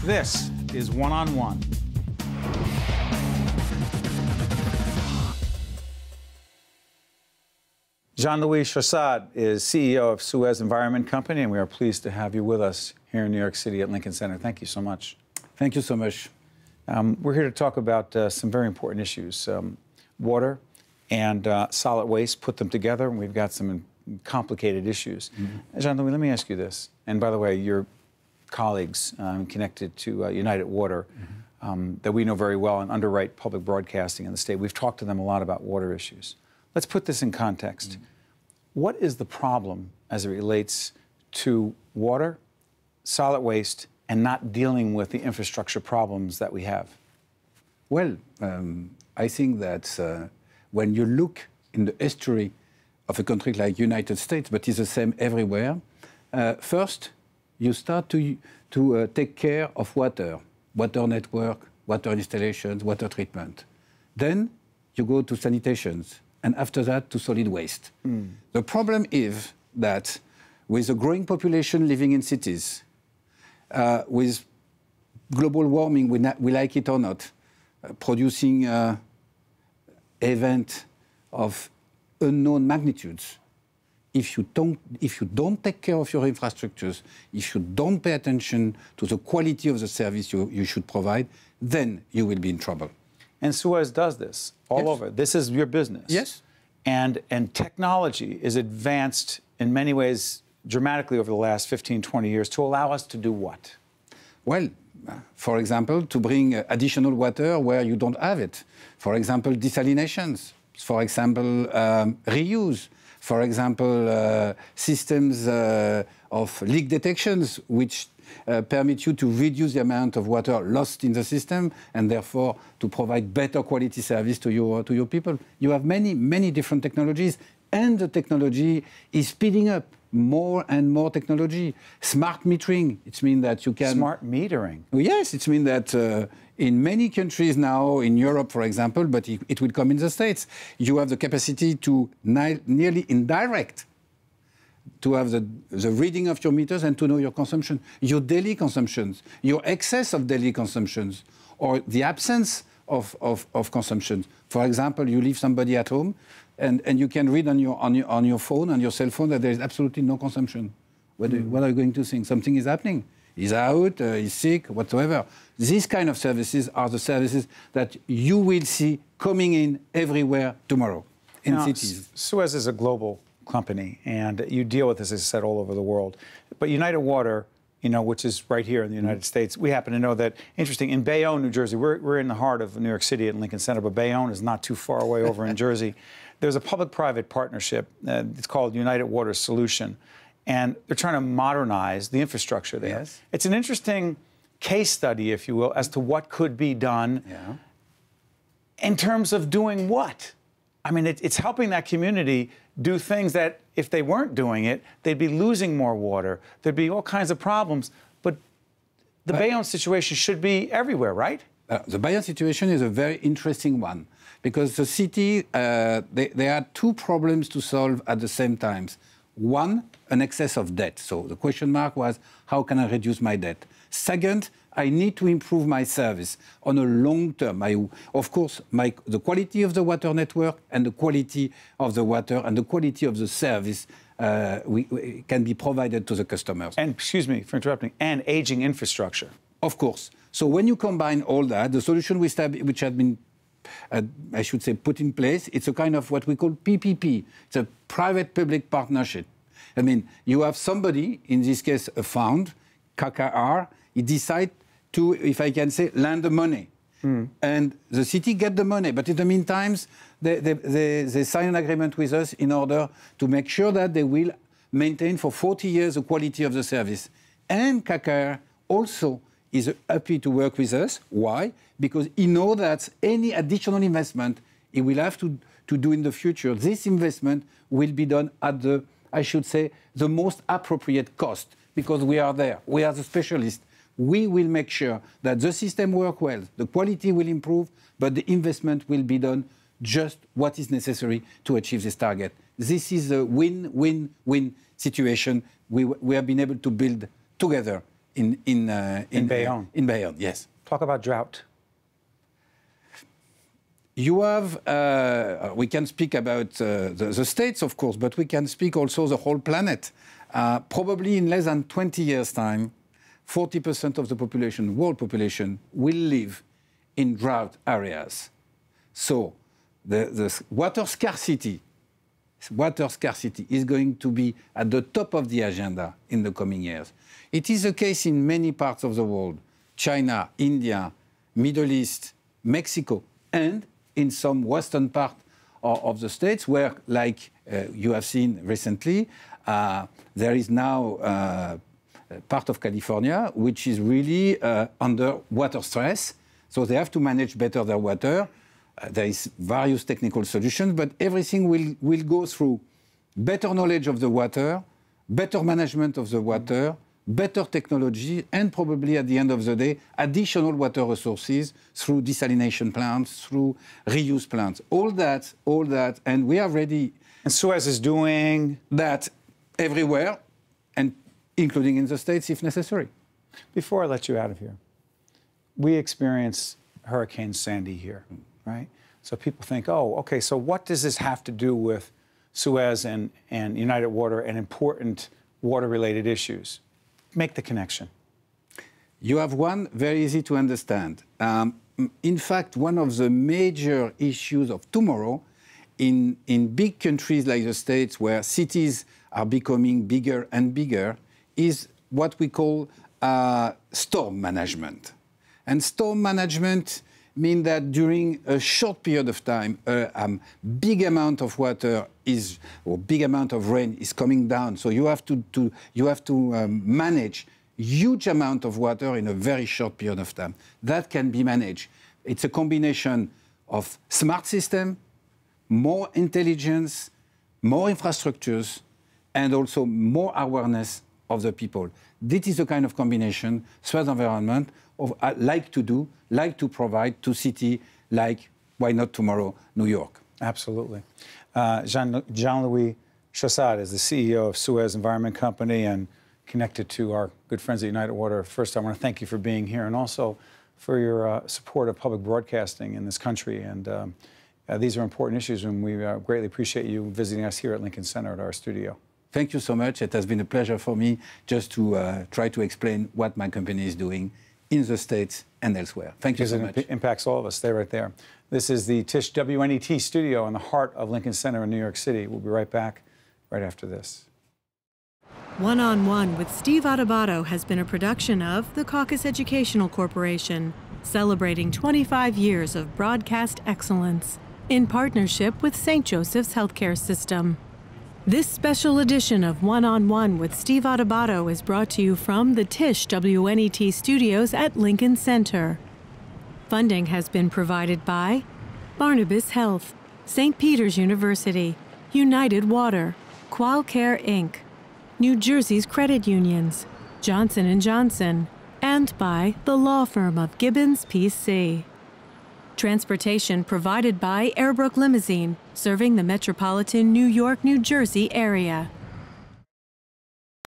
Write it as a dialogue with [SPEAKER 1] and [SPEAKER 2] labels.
[SPEAKER 1] This is One-on-One. Jean-Louis Chaussade is CEO of Suez Environnement Company, and we are pleased to have you with us here in New York City at Lincoln Center. Thank you so much.
[SPEAKER 2] Thank you so much.
[SPEAKER 1] We're here to talk about some very important issues. Water and solid waste, put them together, and we've got some complicated issues. Jean-Louis, let me ask you this. And by the way, your colleagues connected to United Water that we know very well and underwrite public broadcasting in the state, we've talked to them a lot about water issues. Let's put this in context. What is the problem as it relates to water, solid waste, and not dealing with the infrastructure problems that we have?
[SPEAKER 2] Well, I think that when you look in the history of a country like United States, but it's the same everywhere, first, you start to take care of water network, water installations, water treatment. Then you go to sanitations, and after that to solid waste. The problem is that with a growing population living in cities, with global warming, we like it or not, producing events of unknown magnitudes, if you don't take care of your infrastructures, if you don't pay attention to the quality of the service you should provide, then you will be in trouble.
[SPEAKER 1] And Suez does this all over. This is your business.
[SPEAKER 2] Yes.
[SPEAKER 1] And technology is advanced in many ways dramatically over the last 15, 20 years to allow us to do what?
[SPEAKER 2] Well, for example, to bring additional water where you don't have it. For example, desalinations. For example, reuse. For example, systems of leak detections, which permit you to reduce the amount of water lost in the system and therefore to provide better quality service to your people. You have many different technologies, and the technology is speeding up. More and more technology. Smart metering, it means that you can...
[SPEAKER 1] Smart metering?
[SPEAKER 2] Yes, it means that in many countries now, in Europe, for example, but it will come in the States, you have the capacity to nearly indirect to have the reading of your meters and to know your consumption, your daily consumptions, your excess of daily consumptions, or the absence of consumption. For example, you leave somebody at home, and you can read on your phone, on your cell phone, that there is absolutely no consumption. What are you going to think? Something is happening. He's out, he's sick, whatsoever. These kind of services are the services that you will see coming in everywhere tomorrow in cities.
[SPEAKER 1] Suez is a global company, and you deal with this, as I said, all over the world. But United Water, which is right here in the United States, we happen to know that, interesting, in Bayonne, New Jersey, we're in the heart of New York City at Lincoln Center, but Bayonne is not too far away over in Jersey. There's a public-private partnership. It's called United Water Solution, and they're trying to modernize the infrastructure there.
[SPEAKER 2] Yes.
[SPEAKER 1] It's an interesting case study, if you will, as to what could be done in terms of doing what? I mean, it's helping that community do things that, if they weren't doing it, they'd be losing more water. There'd be all kinds of problems. But the Bayonne situation should be everywhere, right?
[SPEAKER 2] The Bayonne situation is a very interesting one, because the city, there are two problems to solve at the same time. One, an excess of debt. So the question mark was, how can I reduce my debt? Second, I need to improve my service on a long term. Of course, the quality of the water network and the quality of the water and the quality of the service can be provided to the customers.
[SPEAKER 1] And, excuse me for interrupting, and aging infrastructure.
[SPEAKER 2] Of course. So when you combine all that, the solution which had been, I should say, put in place, it's a kind of what we call PPP. It's a private-public partnership. I mean, you have somebody, in this case a fund, KKR, he decides to, if I can say, lend the money. And the city get the money. But in the meantime, they sign an agreement with us in order to make sure that they will maintain for 40 years the quality of the service. And KKR also is happy to work with us. Why? Because he knows that any additional investment he will have to do in the future, this investment will be done at the, I should say, the most appropriate cost, because we are there. We are the specialists. We will make sure that the system works well, the quality will improve, but the investment will be done just what is necessary to achieve this target. This is a win-win-win situation we have been able to build together
[SPEAKER 1] in Bayonne.
[SPEAKER 2] In Bayonne, yes.
[SPEAKER 1] Talk about drought.
[SPEAKER 2] You have, we can speak about the states, of course, but we can speak also the whole planet. Probably in less than 20 years' time, 40% of the population, world population, will live in drought areas. So the water scarcity is going to be at the top of the agenda in the coming years. It is the case in many parts of the world: China, India, Middle East, Mexico, and in some western part of the states where, like you have seen recently, there is now part of California which is really under water stress. So they have to manage better their water. There is various technical solutions, but everything will go through better knowledge of the water, better management of the water, better technology, and probably at the end of the day, additional water resources through desalination plants, through reuse plants. All that, and we are ready.
[SPEAKER 1] And Suez is doing
[SPEAKER 2] that everywhere, and including in the States if necessary.
[SPEAKER 1] Before I let you out of here, we experienced Hurricane Sandy here, right? So people think, oh, okay, so what does this have to do with Suez and United Water and important water-related issues? Make the connection.
[SPEAKER 2] You have one very easy to understand. In fact, one of the major issues of tomorrow in big countries like the States, where cities are becoming bigger and bigger, is what we call storm management. And storm management means that during a short period of time, big amount of water or big amount of rain is coming down. So you have to manage huge amount of water in a very short period of time. That can be managed. It's a combination of smart system, more intelligence, more infrastructures, and also more awareness of the people. This is the kind of combination Suez Environnement like to do, like to provide to city like, why not tomorrow, New York.
[SPEAKER 1] Absolutely. Jean-Louis Chaussade is the CEO of Suez Environnement Company and connected to our good friends at United Water. First, I want to thank you for being here and also for your support of public broadcasting in this country. And these are important issues, and we greatly appreciate you visiting us here at Lincoln Center at our studio.
[SPEAKER 2] Thank you so much. It has been a pleasure for me just to try to explain what my company is doing in the States and elsewhere. Thank you so much.
[SPEAKER 1] It impacts all of us. Stay right there. This is the Tisch WNET studio in the heart of Lincoln Center in New York City. We'll be right back right after this.
[SPEAKER 3] One-on-One with Steve Adubato has been a production of the Caucus Educational Corporation, celebrating 25 years of broadcast excellence in partnership with St. Joseph's Healthcare System. This special edition of One-on-One with Steve Adubato is brought to you from the Tisch WNET studios at Lincoln Center. Funding has been provided by Barnabas Health, St. Peter's University, United Water, Qualcare Inc., New Jersey's Credit Unions, Johnson & Johnson, and by the law firm of Gibbons, P.C. Transportation provided by Airbrook Limousine, serving the metropolitan New York, New Jersey area.